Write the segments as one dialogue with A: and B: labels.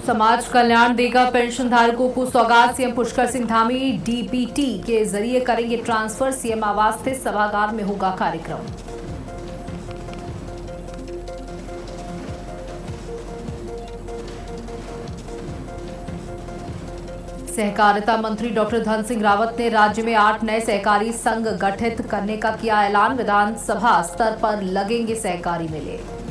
A: समाज कल्याण देगा पेंशन धारकों को सौगात। सीएम पुष्कर सिंह धामी डीबीटी के जरिए करेंगे ट्रांसफर। सीएम आवास स्थित सभागार में होगा कार्यक्रम। सहकारिता मंत्री डॉक्टर धन सिंह रावत ने राज्य में 8 नए सहकारी संघ गठित करने का किया ऐलान। विधानसभा स्तर पर लगेंगे सहकारी मेले।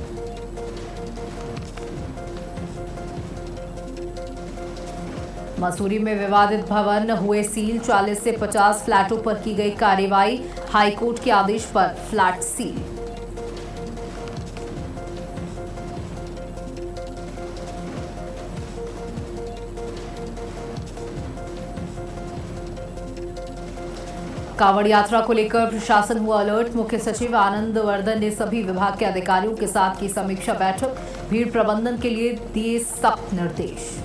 A: मसूरी में विवादित भवन हुए सील। 40 से 50 फ्लैटों पर की गई कार्रवाई। हाईकोर्ट के आदेश पर फ्लैट सील। कांवड़ यात्रा को लेकर प्रशासन हुआ अलर्ट। मुख्य सचिव आनंद वर्धन ने सभी विभाग के अधिकारियों के साथ की समीक्षा बैठक। भीड़ प्रबंधन के लिए दिए सख्त निर्देश।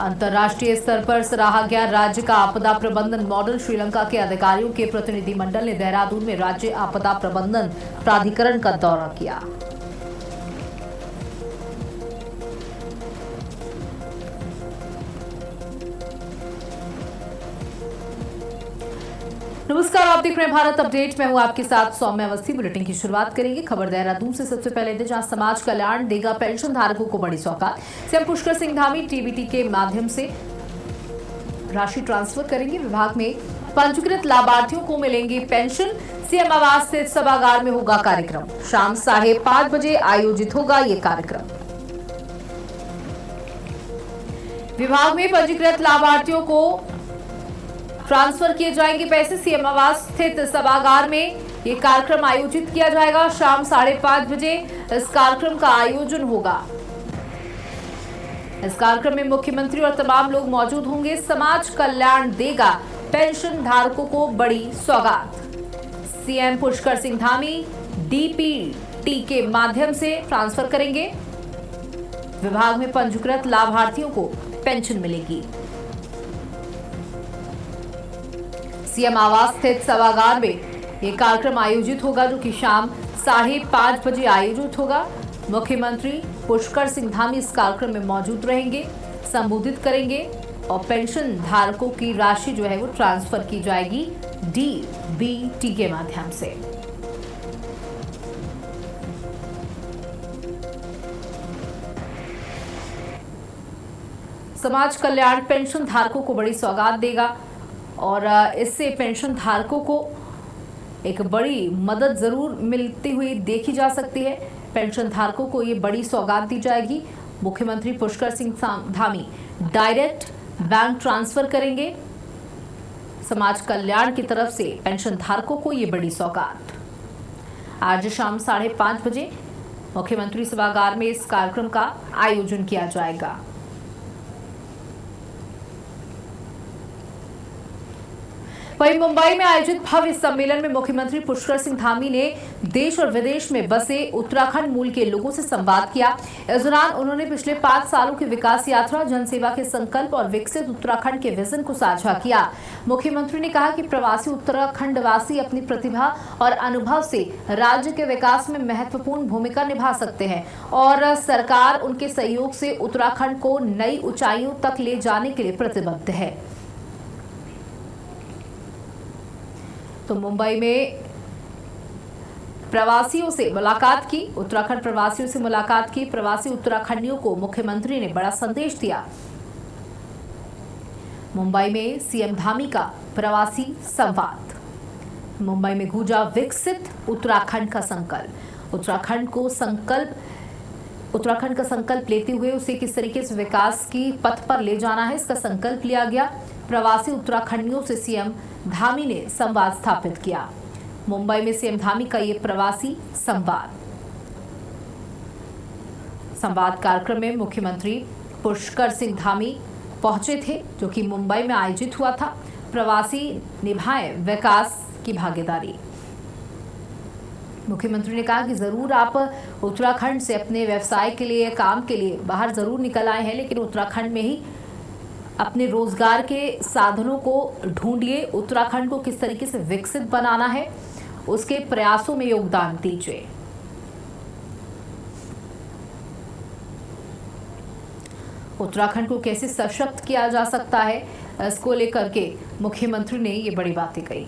A: अंतर्राष्ट्रीय स्तर पर सराहा गया राज्य का आपदा प्रबंधन मॉडल। श्रीलंका के अधिकारियों के प्रतिनिधिमंडल ने देहरादून में राज्य आपदा प्रबंधन प्राधिकरण का दौरा किया। नमस्कार, आप देख रहे हैं भारत अपडेट। मैं हूं आपके साथ सौम्य अवस्थी। बुलेटिन की शुरुआत करेंगे खबर देहरादून से। सबसे पहले जहां समाज कल्याण देगा पेंशन धारकों को बड़ी सौगात। सीएम पुष्कर सिंह धामी डीबीटी के माध्यम से राशि ट्रांसफर करेंगे। विभाग में पंजीकृत लाभार्थियों को मिलेंगी पेंशन। सीएम आवास स्थित सभागार में होगा कार्यक्रम। शाम 5:30 बजे आयोजित होगा ये कार्यक्रम। विभाग में पंजीकृत लाभार्थियों को ट्रांसफर किए जाएंगे पैसे। सीएम आवास स्थित सभागार में ये कार्यक्रम आयोजित किया जाएगा। शाम 5:30 बजे इस कार्यक्रम का आयोजन होगा। इस कार्यक्रम में मुख्यमंत्री और तमाम लोग मौजूद होंगे। समाज कल्याण देगा पेंशन धारकों को बड़ी सौगात। सीएम पुष्कर सिंह धामी डीबीटी के माध्यम से ट्रांसफर करेंगे। विभाग में पंजीकृत लाभार्थियों को पेंशन मिलेगी। सीएम आवास स्थित सभागार में यह कार्यक्रम आयोजित होगा, जो कि शाम 5:30 बजे आयोजित होगा। मुख्यमंत्री पुष्कर सिंह धामी इस कार्यक्रम में मौजूद रहेंगे, संबोधित करेंगे और पेंशन धारकों की राशि जो है वो ट्रांसफर की जाएगी डीबीटी के माध्यम से। समाज कल्याण पेंशन धारकों को बड़ी सौगात देगा और इससे पेंशन धारकों को एक बड़ी मदद जरूर मिलती हुई देखी जा सकती है। पेंशन धारकों को ये बड़ी सौगात दी जाएगी। मुख्यमंत्री Pushkar Singh Dhami direct bank transfer करेंगे। समाज कल्याण की तरफ से पेंशन धारकों को ये बड़ी सौगात। आज शाम 5:30 बजे मुख्यमंत्री सभागार में इस कार्यक्रम का आयोजन किया जाएगा। वहीं मुंबई में आयोजित भव्य सम्मेलन में मुख्यमंत्री पुष्कर सिंह धामी ने देश और विदेश में बसे उत्तराखंड मूल के लोगों से संवाद किया। इस दौरान उन्होंने पिछले 5 सालों की विकास यात्रा, जनसेवा के संकल्प और विकसित उत्तराखंड के विजन को साझा किया। मुख्यमंत्री ने कहा कि प्रवासी उत्तराखंडवासी अपनी प्रतिभा और अनुभव से राज्य के विकास में महत्वपूर्ण भूमिका निभा सकते हैं और सरकार उनके सहयोग से उत्तराखंड को नई ऊंचाइयों तक ले जाने के लिए प्रतिबद्ध है। तो मुंबई में प्रवासियों से मुलाकात की, उत्तराखंड प्रवासियों से मुलाकात की। प्रवासी उत्तराखंडियों को मुख्यमंत्री ने बड़ा संदेश दिया। मुंबई में सीएम धामी का प्रवासी संवाद। मुंबई में गूंजा विकसित उत्तराखंड का संकल्प। उत्तराखंड का संकल्प लेते हुए उसे किस तरीके से विकास की पथ पर ले जाना है, इसका संकल्प लिया गया। प्रवासी उत्तराखंडियों से सीएम धामी ने संवाद स्थापित किया। मुंबई में सीएम धामी का ये प्रवासी संवाद कार्यक्रम में मुख्यमंत्री पुष्कर सिंह धामी पहुंचे थे, जो कि मुंबई में आयोजित हुआ था। प्रवासी निभाएं विकास की भागीदारी। मुख्यमंत्री ने कहा कि जरूर आप उत्तराखंड से अपने व्यवसाय के लिए, काम के लिए बाहर जरूर निकल आए हैं, लेकिन उत्तराखंड में ही अपने रोजगार के साधनों को ढूंढिए। उत्तराखंड को किस तरीके से विकसित बनाना है, उसके प्रयासों में योगदान दीजिए। उत्तराखंड को कैसे सशक्त किया जा सकता है, इसको लेकर के मुख्यमंत्री ने ये बड़ी बातें कही।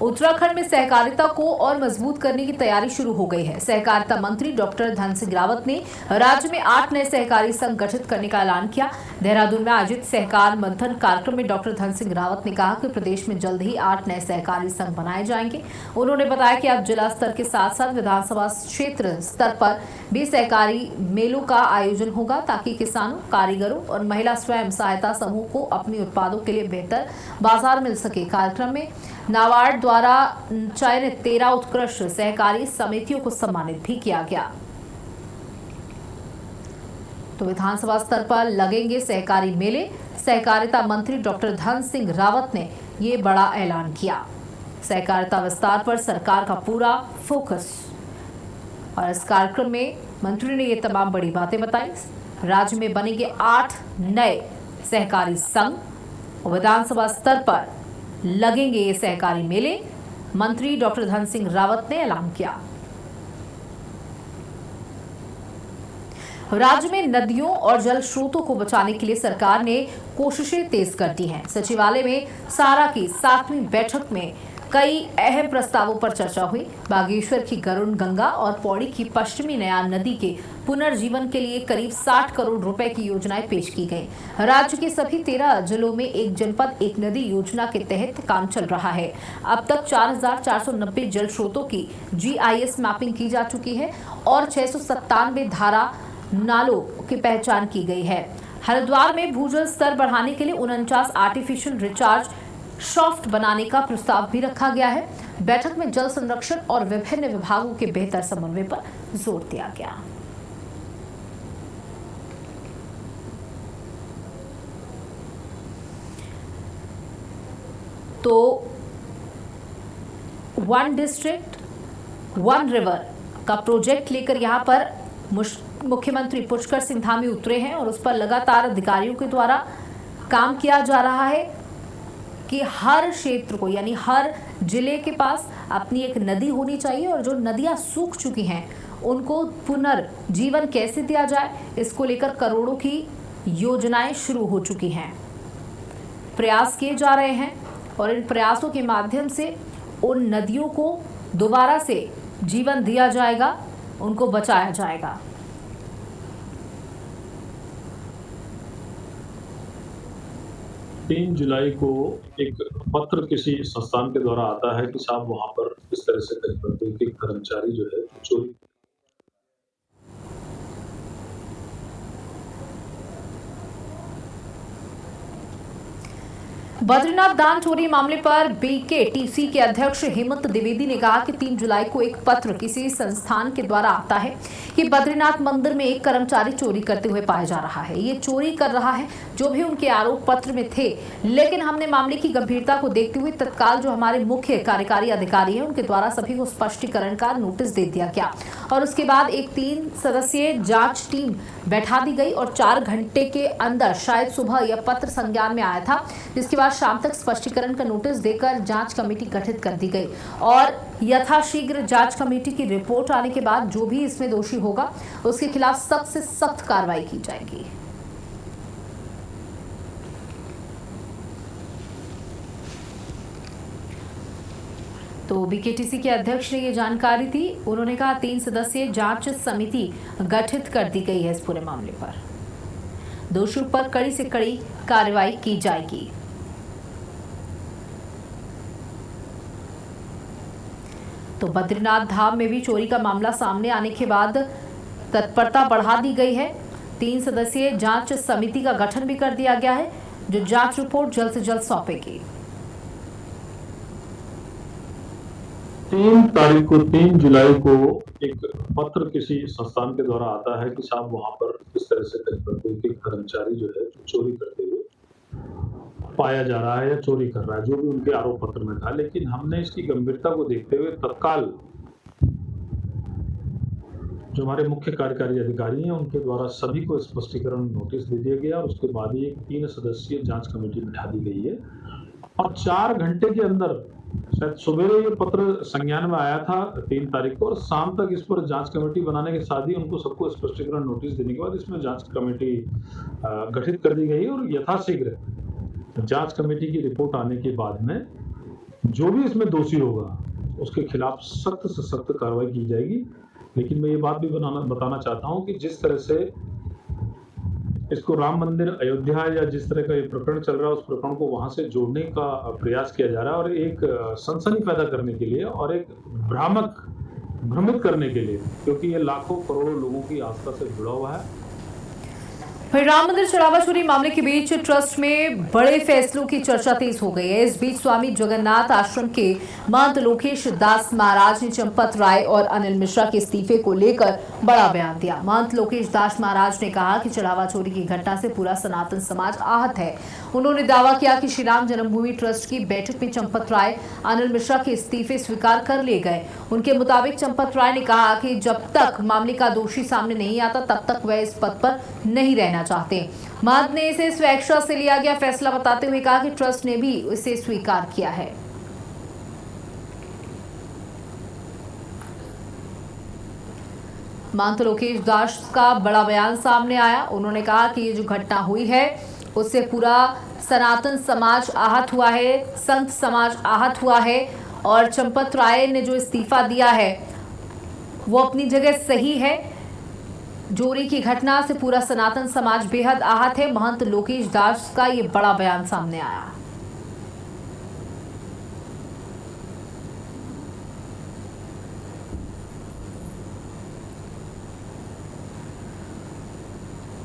A: उत्तराखंड में सहकारिता को और मजबूत करने की तैयारी शुरू हो गई है। सहकारिता मंत्री डॉक्टर धन सिंह रावत ने राज्य में 8 नए सहकारी संघ गठित करने का ऐलान किया। देहरादून में आयोजित सहकार मंथन कार्यक्रम में डॉक्टर धन सिंह रावत ने कहा कि प्रदेश में जल्द ही 8 नए सहकारी संघ बनाए जाएंगे। उन्होंने बताया कि अब जिला स्तर के साथ साथ विधानसभा क्षेत्र स्तर पर भी सहकारी मेलों का आयोजन होगा, ताकि किसानों, कारीगरों और महिला स्वयं सहायता समूह को अपने उत्पादों के लिए बेहतर बाजार मिल सके। कार्यक्रम में नाबार्ड द्वारा चयनित 13 उत्कृष्ट सहकारी समितियों को सम्मानित भी किया गया। तो विधानसभा स्तर पर लगेंगे सहकारी मेले। सहकारिता मंत्री डॉक्टर धन सिंह रावत ने ये बड़ा ऐलान किया। सहकारिता विस्तार पर सरकार का पूरा फोकस। और इस कार्यक्रम में मंत्री ने ये तमाम बड़ी बातें बताई। राज्य में बनेंगे 8 नए सहकारी संघ। विधानसभा स्तर पर लगेंगे ये सहकारी मेले। मंत्री डॉक्टर धन सिंह रावत ने ऐलान किया। राज्य में नदियों और जल स्रोतों को बचाने के लिए सरकार ने कोशिशें तेज कर दी हैं। सचिवालय में सारा की 7वीं बैठक में कई अहम प्रस्तावों पर चर्चा हुई। बागेश्वर की गरुड़ गंगा और पौड़ी की पश्चिमी नयार नदी के पुनर्जीवन के लिए करीब 60 करोड़ रुपए की योजनाएं पेश की गई। राज्य के सभी 13 जिलों में एक जनपद एक नदी योजना के तहत काम चल रहा है। अब तक 4490 जल स्रोतों की GIS मैपिंग की जा चुकी है और 697 धारा नालों की पहचान की गई है। हरिद्वार में भूजल स्तर बढ़ाने के लिए 49 आर्टिफिशियल रिचार्ज शाफ्ट बनाने का प्रस्ताव भी रखा गया है। बैठक में जल संरक्षण और विभिन्न विभागों के बेहतर समन्वय पर जोर दिया गया। तो वन डिस्ट्रिक्ट वन रिवर का प्रोजेक्ट लेकर यहां पर मुख्यमंत्री पुष्कर सिंह धामी उतरे हैं और उस पर लगातार अधिकारियों के द्वारा काम किया जा रहा है कि हर क्षेत्र को, यानी हर जिले के पास अपनी एक नदी होनी चाहिए और जो नदियां सूख चुकी हैं उनको पुनर्जीवन कैसे दिया जाए, इसको लेकर करोड़ों की योजनाएं शुरू हो चुकी हैं। प्रयास किए जा रहे हैं और इन प्रयासों के माध्यम से उन नदियों को दोबारा से जीवन दिया जाएगा, उनको बचाया जाएगा।
B: 3 जुलाई को एक पत्र किसी संस्थान के द्वारा आता है कि साहब वहां पर इस तरह से कहीं पर कोई कर्मचारी जो है चोरी।
A: बद्रीनाथ दान चोरी मामले पर BKTC के अध्यक्ष हेमंत द्विवेदी ने कहा कि 3 जुलाई को एक पत्र किसी संस्थान के द्वारा आता है कि बद्रीनाथ मंदिर में एक कर्मचारी चोरी करते हुए पाया जा रहा है। ये चोरी कर रहा है जो भी उनके आरोप पत्र में थे, लेकिन हमने मामले की गंभीरता को देखते हुए तत्काल जो हमारे मुख्य कार्यकारी अधिकारी हैं उनके द्वारा सभी को स्पष्टीकरण का नोटिस दे दिया गया और उसके बाद एक 3 सदस्यीय जांच टीम बैठा दी गई और 4 घंटे के अंदर, शायद सुबह, यह पत्र संज्ञान में आया था, जिसके बाद शाम तक स्पष्टीकरण का नोटिस देकर जांच कमेटी गठित कर दी गई और यथाशीघ्र जांच कमेटी की रिपोर्ट आने के बाद जो भी इसमें दोषी होगा उसके खिलाफ सख्त से सख्त कार्रवाई की जाएगी। तो BKTC के अध्यक्ष ने ये जानकारी दी। उन्होंने कहा 3 सदस्यीय जांच समिति गठित कर दी गई है। इस पूरे मामले पर दोषियों पर कड़ी से कड़ी कार्रवाई की जाएगी। तो बद्रीनाथ धाम में भी चोरी का मामला सामने आने के बाद तत्परता बढ़ा दी गई है। 3 सदस्यीय जांच समिति का गठन भी कर दिया गया है जो जांच रिपोर्ट जल्द से जल्द सौंपेगी।
B: 3 जुलाई को एक पत्र किसी संस्थान के द्वारा आता है कि साहब वहां पर इस तरह से कहीं पर कोई कर्मचारी जो है चोरी करते हुए पाया जा रहा है या चोरी कर रहा है, जो भी उनके आरोप पत्र में था। लेकिन हमने इसकी गंभीरता को देखते हुए तत्काल जो हमारे मुख्य कार्यकारी अधिकारी हैं उनके द्वारा सभी को स्पष्टीकरण नोटिस दे दिया गया और उसके बाद ही एक 3 सदस्यीय जांच कमेटी बिठा दी गई है और 4 घंटे के अंदर शायद सवेरे ये पत्र संज्ञान में आया था 3 तारीख को, और शाम तक इस पर जांच कमेटी बनाने के साथ ही उनको सबको स्पष्टीकरण नोटिस देने के बाद इसमें जांच कमेटी गठित कर दी गई और यथाशीघ्र जांच कमेटी की रिपोर्ट आने के बाद में जो भी इसमें दोषी होगा उसके खिलाफ सख्त से सख्त कार्रवाई की जाएगी। लेकिन मैं ये बात भी बताना चाहता हूँ कि जिस तरह से इसको राम मंदिर अयोध्या या जिस तरह का ये प्रकरण चल रहा है उस प्रकरण को वहां से जोड़ने का प्रयास किया जा रहा है, और एक सनसनी पैदा करने के लिए और एक भ्रमित करने के लिए, क्योंकि ये लाखों करोड़ों लोगों की आस्था से जुड़ा हुआ है।
A: फिर राम मंदिर चढ़ावा चोरी मामले के बीच ट्रस्ट में बड़े फैसलों की चर्चा तेज हो गई है। इस बीच स्वामी जगन्नाथ आश्रम के महंत लोकेश दास महाराज ने चंपत राय और अनिल मिश्रा के इस्तीफे को लेकर बड़ा बयान दिया। महंत लोकेश दास महाराज ने कहा कि चढ़ावा चोरी की घटना से पूरा सनातन समाज आहत है। उन्होंने दावा किया कि श्री राम जन्मभूमि ट्रस्ट की बैठक में चंपत राय, अनिल मिश्रा के इस्तीफे स्वीकार कर लिए गए। उनके मुताबिक चंपत राय ने कहा कि जब तक मामले का दोषी सामने नहीं आता तब तक वह इस पद पर नहीं रहना चाहते। महंत ने इसे स्वेच्छा से लिया गया फैसला बताते हुए कहा कि ट्रस्ट ने भी इसे स्वीकार किया है। महंत लोकेश दास का बड़ा बयान सामने आया। उन्होंने कहा कि ये जो घटना हुई है उससे पूरा सनातन समाज आहत हुआ है, संत समाज आहत हुआ है, और चंपत राय ने जो इस्तीफा दिया है वो अपनी जगह सही है। चोरी की घटना से पूरा सनातन समाज बेहद आहत है। महंत लोकेश दास का ये बड़ा बयान सामने आया।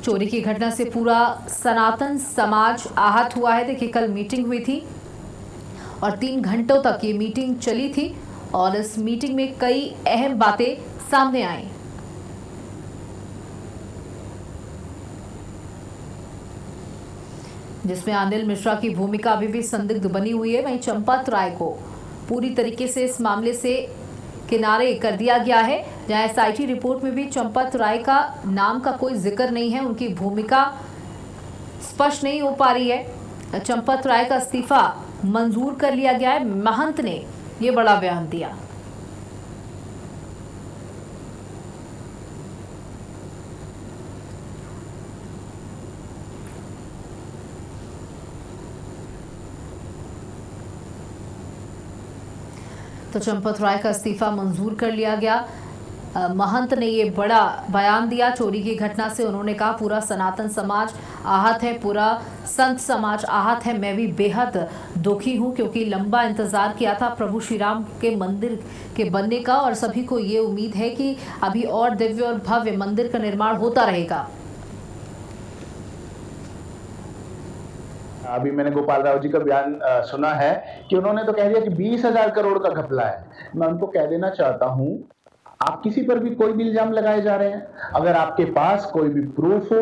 A: चोरी की घटना से पूरा सनातन समाज आहत हुआ है। देखिए, कल मीटिंग हुई थी और 3 घंटों तक ये मीटिंग चली थी और इस मीटिंग में कई अहम बातें सामने आई। जिसमें अनिल मिश्रा की भूमिका अभी भी संदिग्ध बनी हुई है। वहीं चंपत राय को पूरी तरीके से इस मामले से किनारे कर दिया गया है। जहां एसआईटी रिपोर्ट में भी चंपत राय का नाम का कोई जिक्र नहीं है, उनकी भूमिका स्पष्ट नहीं हो पा रही है। चंपत राय का इस्तीफा मंजूर कर लिया गया है। महंत ने ये बड़ा बयान दिया। तो चंपत राय का इस्तीफा मंजूर कर लिया गया। महंत ने ये बड़ा बयान दिया। चोरी की घटना से उन्होंने कहा पूरा सनातन समाज आहत है, पूरा संत समाज आहत है। मैं भी बेहद दुखी हूँ क्योंकि लंबा इंतजार किया था प्रभु श्री राम के मंदिर के बनने का, और सभी को ये उम्मीद है कि अभी और दिव्य और भव्य मंदिर का निर्माण होता रहेगा।
C: अभी मैंने गोपाल राव जी का बयान सुना है कि उन्होंने तो कह दिया कि 20,000 करोड़ का घपला है। मैं उनको कह देना चाहता हूं, आप किसी पर भी कोई भी इल्जाम लगाए जा रहे हैं, अगर आपके पास कोई भी प्रूफ हो,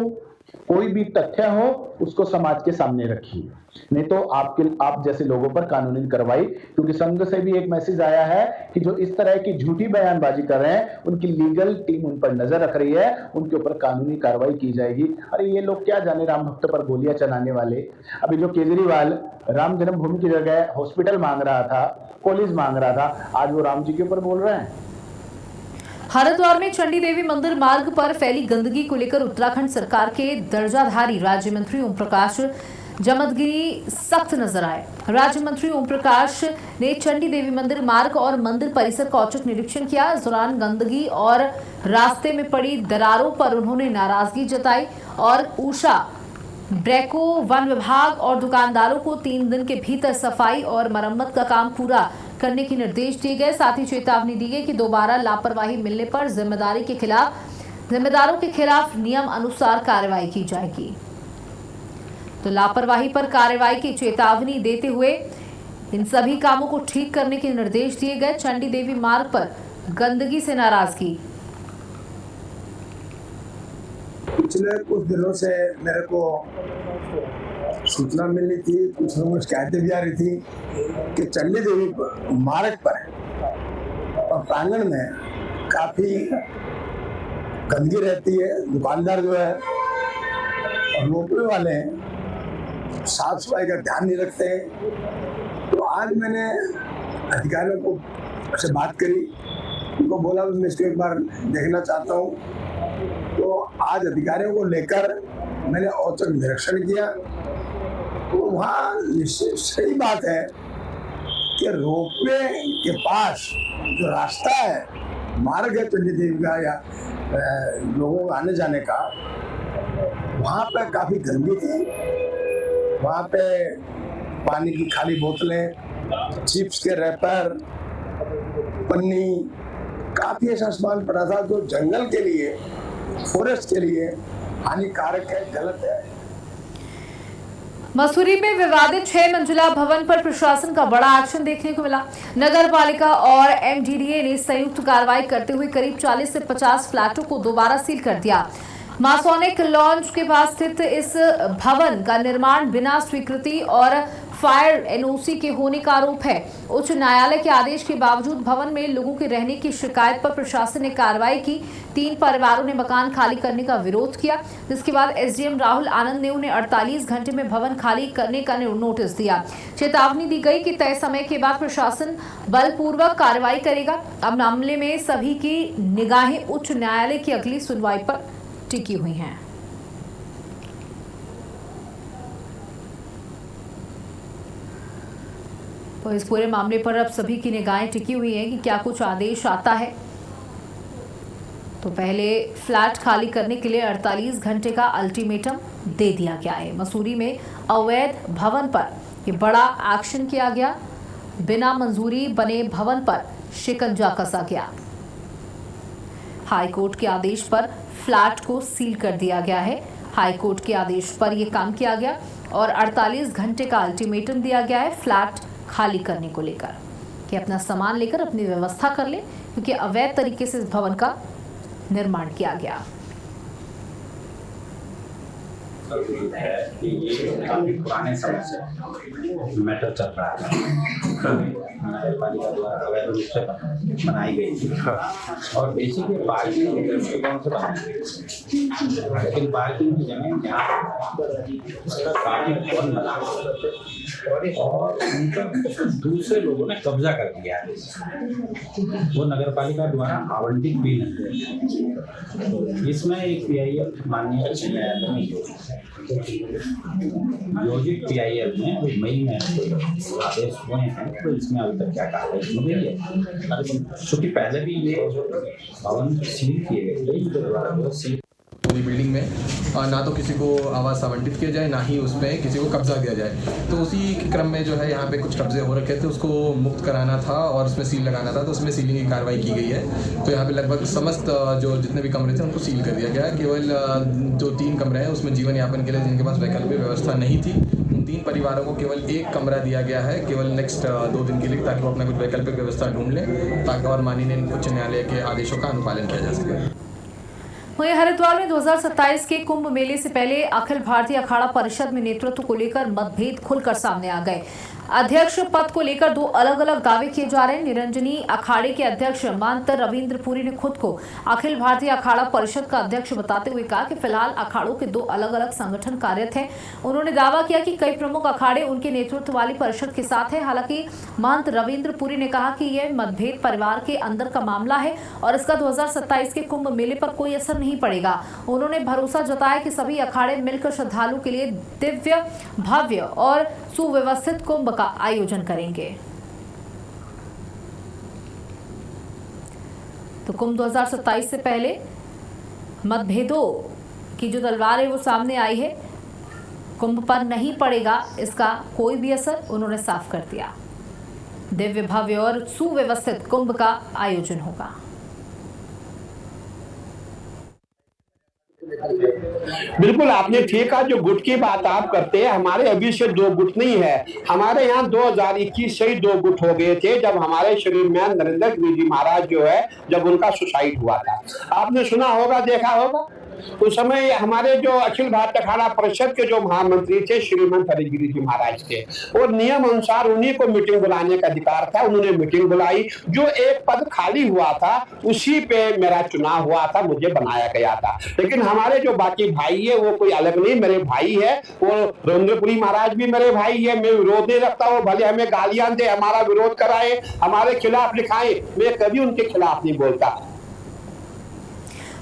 C: कोई भी तथ्य हो, उसको समाज के सामने रखिए, नहीं तो आप जैसे लोगों पर कानूनी कार्रवाई, क्योंकि संघ से भी एक मैसेज आया है कि जो इस तरह की झूठी बयानबाजी कर रहे हैं उनकी लीगल टीम उन पर नजर रख रही है, उनके ऊपर कानूनी कार्रवाई की जाएगी। अरे ये लोग क्या जाने राम भक्त पर गोलियां चलाने वाले। अभी जो केजरीवाल राम जन्मभूमि की जगह हॉस्पिटल मांग रहा था, पुलिस मांग रहा था, आज वो राम जी के ऊपर बोल रहे हैं।
A: हरिद्वार में चंडी देवी मंदिर मार्ग पर फैली गंदगी को लेकर उत्तराखंड सरकार के दर्जाधारी राज्य मंत्री ओम प्रकाश जमदगिरी सख्त नजर आए। राज्य मंत्री ओम प्रकाश ने चंडी देवी मंदिर मार्ग और मंदिर परिसर का औचक निरीक्षण किया। इस दौरान गंदगी और रास्ते में पड़ी दरारों पर उन्होंने नाराजगी जताई और ऊषा ब्रेको, वन विभाग और दुकानदारों को 3 दिन के भीतर सफाई और मरम्मत का काम पूरा करने के निर्देश दिए गए। साथ ही चेतावनी दी गई कि दोबारा लापरवाही मिलने पर जिम्मेदारों के खिलाफ नियम अनुसार कार्रवाई की जाएगी। तो लापरवाही पर कार्रवाई की चेतावनी देते हुए इन सभी कामों को ठीक करने के निर्देश दिए गए। चंडी देवी मार्ग पर गंदगी से नाराजगी।
D: पिछले कुछ दिनों से मेरे को सूचना मिली थी, कुछ लोगों को शिकायतें भी आ रही थी कि चंडी देवी मार्ग पर और प्रांगण में काफी गंदगी रहती है। दुकानदार जो है और रोकने वाले हैं साफ सफाई का ध्यान नहीं रखते हैं। तो आज मैंने अधिकारियों को से बात करी, उनको बोला मैं इसको एक बार देखना चाहता हूँ। तो आज अधिकारियों को लेकर मैंने औचक निरीक्षण किया, तो वहाँ सही बात है कि रोपवे के पास जो रास्ता है, मार्ग है चंडी देवी का या लोगों को आने जाने का, वहाँ पे काफी गंदगी थी। वहाँ पे पानी की खाली बोतलें, चिप्स के रैपर, पन्नी, काफी ऐसा सामान पड़ा था जो जंगल के लिए, फॉरेस्ट के लिए हानिकारक है, गलत है।
A: मसूरी में विवादित 6 मंजिला भवन पर प्रशासन का बड़ा एक्शन देखने को मिला। नगर पालिका और एमडीडीए ने संयुक्त कार्रवाई करते हुए करीब 40 से 50 फ्लैटों को दोबारा सील कर दिया। मासोनिक लॉन्च के पास स्थित इस भवन का निर्माण बिना स्वीकृति और फायर एनओसी के होने का आरोप है। उच्च न्यायालय के आदेश के बावजूद भवन में लोगों के रहने की शिकायत पर प्रशासन ने कार्रवाई की। 3 परिवारों ने मकान खाली करने का विरोध किया, जिसके बाद एसडीएम राहुल आनंद ने उन्हें 48 घंटे में भवन खाली करने का नोटिस दिया। चेतावनी दी गई कि तय समय के बाद प्रशासन बलपूर्वक कार्रवाई करेगा। अब मामले में सभी की निगाहें उच्च न्यायालय की अगली सुनवाई पर टिकी हुई हैं। तो इस पूरे मामले पर अब सभी की निगाहें टिकी हुई हैं कि क्या कुछ आदेश आता है। तो पहले फ्लैट खाली करने के लिए 48 घंटे का अल्टीमेटम दे दिया गया है। मसूरी में अवैध भवन पर ये बड़ा एक्शन किया गया। बिना मंजूरी बने भवन पर शिकंजा कसा गया। हाईकोर्ट के आदेश पर फ्लैट को सील कर दिया गया है। हाईकोर्ट के आदेश पर यह काम किया गया और 48 घंटे का अल्टीमेटम दिया गया है फ्लैट खाली करने को लेकर कि अपना सामान लेकर अपनी व्यवस्था कर ले, क्योंकि अवैध तरीके से इस भवन का निर्माण किया गया।
E: है कि ये काफी पुराने समय से मैटर चल रहा है। नगर पालिका द्वारा अवैध रूप से बनाई गई थी और बेसिकली पार्किंग के दृष्टिकोण से बनाई गई, लेकिन पार्किंग की जगह यहाँ काफी भवन बना और उनका दूसरे लोगों ने कब्जा कर दिया है। वो नगर पालिका द्वारा आवंटित भी नहीं। इसमें एक पीआईएल माननीय उच्च न्यायालय में योजित पीआईएल में मई में आदेश हुए हैं, तो इसमें अभी तक क्या कार्रवाई हो गई है, क्योंकि पहले भी ये भवन सील किए गए थे इनके द्वारा सील
F: पूरी बिल्डिंग में ना तो किसी को आवास आवंटित किया जाए, ना ही उसमें किसी को कब्जा दिया जाए। तो उसी क्रम में जो है यहाँ पे कुछ कब्जे हो रखे थे, उसको मुक्त कराना था और उसमें सील लगाना था, तो उसमें सीलिंग की कार्रवाई की गई है। तो यहाँ पे लगभग समस्त जो जितने भी कमरे थे उनको सील कर दिया गया है। केवल जो 3 कमरे हैं उसमें जीवन यापन के लिए जिनके पास वैकल्पिक व्यवस्था नहीं थी, उन 3 परिवारों को केवल 1 कमरा दिया गया है, केवल नेक्स्ट 2 दिन के लिए, ताकि वो अपना कुछ वैकल्पिक व्यवस्था ढूंढ लें, ताकि और माननीय उच्च न्यायालय के आदेशों का अनुपालन किया जा सके।
A: वहीं हरिद्वार में 2027 के कुंभ मेले से पहले अखिल भारतीय अखाड़ा परिषद में नेतृत्व को लेकर मतभेद खुलकर सामने आ गए। अध्यक्ष पद को लेकर 2 अलग अलग दावे किए जा रहे हैं। निरंजनी अखाड़े के अध्यक्ष महंत रविंद्र पुरी ने खुद को अखिल भारतीय अखाड़ा परिषद का अध्यक्ष बताते हुए कहा कि फिलहाल अखाड़ों के 2 अलग अलग संगठन कार्यरत हैं। उन्होंने दावा किया कि कई प्रमुख अखाड़े उनके नेतृत्व वाली परिषद के साथ हैं। हालांकि महंत रविंद्र पुरी ने कहा कि यह मतभेद परिवार के अंदर का मामला है और इसका 2027 के कुंभ मेले पर कोई असर नहीं पड़ेगा। उन्होंने भरोसा जताया कि सभी अखाड़े मिलकर श्रद्धालु के लिए दिव्य, भव्य और सुव्यवस्थित कुंभ का आयोजन करेंगे। तो कुंभ 2027 से पहले मतभेदों की जो तलवार है वो सामने आई है, कुंभ पर नहीं पड़ेगा इसका कोई भी असर, उन्होंने साफ कर दिया। दिव्य, भव्य और सुव्यवस्थित कुंभ का आयोजन होगा।
G: बिल्कुल आपने ठीक कहा। जो गुट की बात आप करते हैं, हमारे अभी से 2 गुट नहीं है। हमारे यहाँ 2021 से ही 2 गुट हो गए थे, जब हमारे श्रीमान नरेंद्र गिरी जी महाराज जो है, जब उनका सुसाइड हुआ था। आपने सुना होगा, देखा होगा। उस समय हमारे जो अखिल भारतीय अखाड़ा परिषद के जो महामंत्री थे श्रीमंत हरिगिरी जी महाराज थे, और नियम अनुसार उन्हीं को मीटिंग बुलाने का अधिकार था। उन्होंने मीटिंग बुलाई, जो एक पद खाली हुआ था उसी पे मेरा चुनाव हुआ था, मुझे बनाया गया था। लेकिन हमारे जो बाकी भाई है वो कोई अलग नहीं, मेरे भाई है। वो रविंद्रपुरी महाराज भी मेरे भाई है, मैं विरोध नहीं रखता। वो भले हमें गालियां दे, हमारा विरोध कराए, हमारे खिलाफ लिखाए, मैं कभी उनके खिलाफ नहीं बोलता।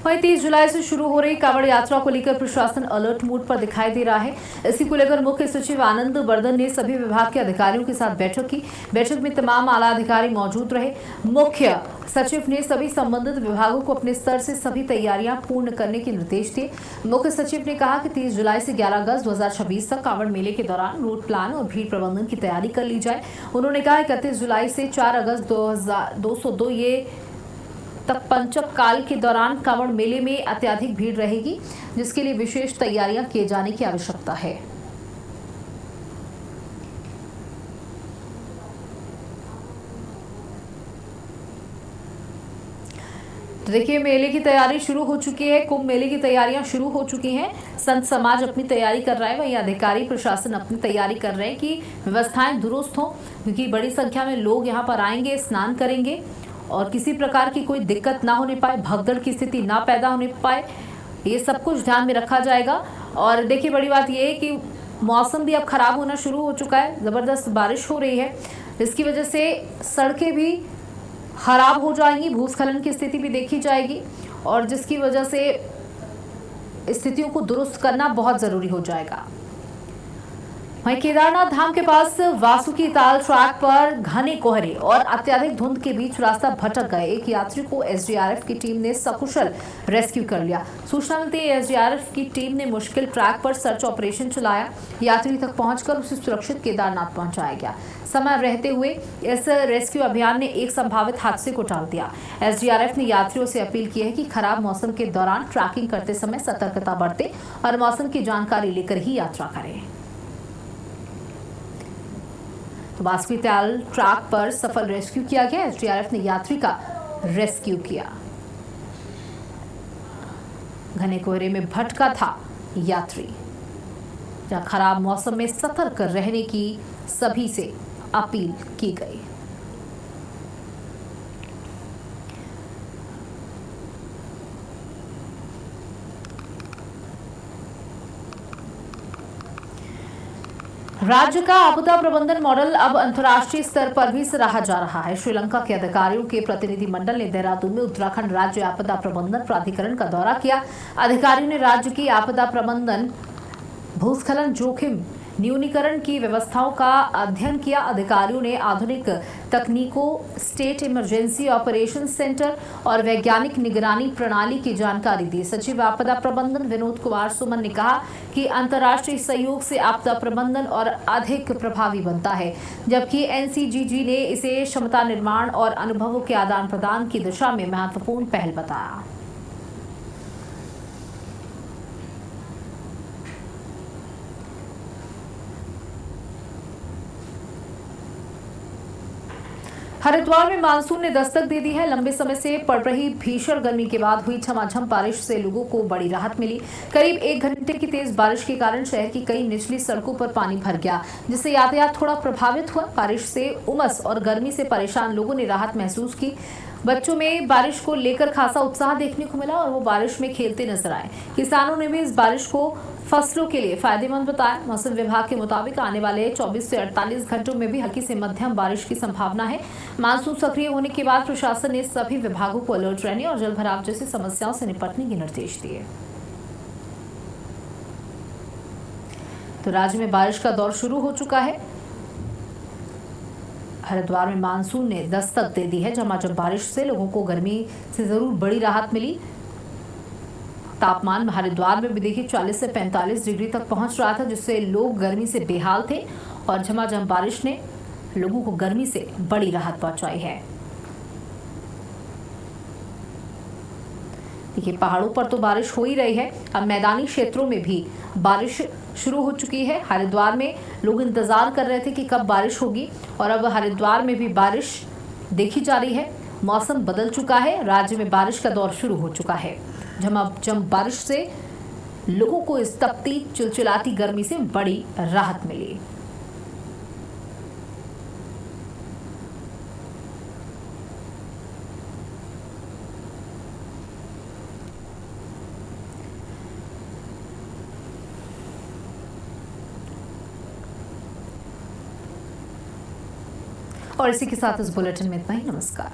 A: वहीं 30 जुलाई से शुरू हो रही कांवड़ यात्रा को लेकर प्रशासन अलर्ट मोड पर दिखाई दे रहा है। इसी को लेकर मुख्य सचिव आनंद वर्धन ने सभी विभाग के अधिकारियों के साथ बैठक की। बैठक में तमाम आला अधिकारी मौजूद रहे। मुख्य सचिव ने सभी संबंधित विभागों को अपने स्तर से सभी तैयारियां पूर्ण करने के निर्देश दिए। मुख्य सचिव ने कहा कि 30 जुलाई से 11 अगस्त 2026 तक कांवड़ मेले के दौरान रूट प्लान और भीड़ प्रबंधन की तैयारी कर ली जाए। उन्होंने कहा 31 जुलाई से 4 अगस्त 2202 ये तक पंचक काल के दौरान कांवड़ मेले में अत्यधिक भीड़ रहेगी, जिसके लिए विशेष तैयारियां किए जाने की आवश्यकता है। देखिए, मेले की तैयारी शुरू हो चुकी है। कुंभ मेले की तैयारियां शुरू हो चुकी हैं। संत समाज अपनी तैयारी कर रहा है, वहीं अधिकारी प्रशासन अपनी तैयारी कर रहे हैं कि व्यवस्थाएं दुरुस्त हों, क्योंकि बड़ी संख्या में लोग यहां पर आएंगे, स्नान करेंगे और किसी प्रकार की कोई दिक्कत ना होने पाए, भगदड़ की स्थिति ना पैदा होने पाए, ये सब कुछ ध्यान में रखा जाएगा। और देखिए, बड़ी बात ये है कि मौसम भी अब खराब होना शुरू हो चुका है, ज़बरदस्त बारिश हो रही है। इसकी वजह से सड़कें भी खराब हो जाएंगी, भूस्खलन की स्थिति भी देखी जाएगी, और जिसकी वजह से स्थितियों को दुरुस्त करना बहुत ज़रूरी हो जाएगा। वहीं केदारनाथ धाम के पास वासुकी ताल ट्रैक पर घने कोहरे और अत्यधिक धुंध के बीच रास्ता भटक गए एक यात्री को एसडीआरएफ की टीम ने सकुशल रेस्क्यू कर लिया। सूचना मिलते ही एसडीआरएफ की टीम ने मुश्किल ट्रैक पर सर्च ऑपरेशन चलाया। यात्री तक पहुंचकर उसे सुरक्षित केदारनाथ पहुंचाया गया। समय रहते हुए इस रेस्क्यू अभियान ने एक संभावित हादसे को टाल दिया। एसडीआरएफ ने यात्रियों से अपील की है कि खराब मौसम के दौरान ट्रैकिंग करते समय सतर्कता बरतें और मौसम की जानकारी लेकर ही यात्रा करें। वासुकी ताल ट्रैक पर सफल रेस्क्यू किया गया। एसडीआरएफ ने यात्री का रेस्क्यू किया। घने कोहरे में भटका था यात्री, जहां खराब मौसम में सतर्क रहने की सभी से अपील की गई। राज्य का आपदा प्रबंधन मॉडल अब अंतर्राष्ट्रीय स्तर पर भी सराहा जा रहा है। श्रीलंका के अधिकारियों के प्रतिनिधि मंडल ने देहरादून में उत्तराखंड राज्य आपदा प्रबंधन प्राधिकरण का दौरा किया। अधिकारियों ने राज्य की आपदा प्रबंधन, भूस्खलन जोखिम न्यूनीकरण की व्यवस्थाओं का अध्ययन किया। अधिकारियों ने आधुनिक तकनीकों, स्टेट इमरजेंसी ऑपरेशन सेंटर और वैज्ञानिक निगरानी प्रणाली की जानकारी दी। सचिव आपदा प्रबंधन विनोद कुमार सुमन ने कहा कि अंतर्राष्ट्रीय सहयोग से आपदा प्रबंधन और अधिक प्रभावी बनता है, जबकि एनसीजीजी ने इसे क्षमता निर्माण और अनुभवों के आदान प्रदान की दिशा में महत्वपूर्ण पहल बताया। हरिद्वार में मानसून ने दस्तक दे दी है। लंबे समय से पड़ रही भीषण गर्मी के बाद हुई झमाझम बारिश से लोगों को बड़ी राहत मिली। करीब 1 घंटे की तेज बारिश के कारण शहर की कई निचली सड़कों पर पानी भर गया, जिससे यातायात थोड़ा प्रभावित हुआ। बारिश से उमस और गर्मी से परेशान लोगों ने राहत महसूस की। बच्चों में बारिश को लेकर खासा उत्साह देखने को मिला और वो बारिश में खेलते नजर आए। किसानों ने भी इस बारिश को फसलों के लिए फायदेमंद बताया। मौसम विभाग के मुताबिक आने वाले 24 से 48 घंटों में भी हल्की से मध्यम बारिश की संभावना है। मानसून सक्रिय होने के बाद प्रशासन ने सभी विभागों को अलर्ट रहने और जलभराव जैसी समस्याओं से निपटने के निर्देश दिए। तो राज्य में बारिश का दौर शुरू हो चुका है। हरिद्वार में मानसून ने दस्तक दे दी है। झमाझम बारिश से लोगों को गर्मी से जरूर बड़ी राहत मिली। तापमान हरिद्वार में भी देखिए 40 से 45 डिग्री तक पहुंच रहा था, जिससे लोग गर्मी से बेहाल थे और झमाझम बारिश ने लोगों को गर्मी से बड़ी राहत पहुंचाई है। देखिए, पहाड़ों पर तो बारिश हो ही रही है, अब मैदानी क्षेत्रों में भी बारिश शुरू हो चुकी है। हरिद्वार में लोग इंतजार कर रहे थे कि कब बारिश होगी और अब हरिद्वार में भी बारिश देखी जा रही है। मौसम बदल चुका है, राज्य में बारिश का दौर शुरू हो चुका है। झमाझम बारिश से लोगों को इस तपती चिलचिलाती गर्मी से बड़ी राहत मिली। और इसी के साथ इस बुलेटिन में इतना ही। नमस्कार।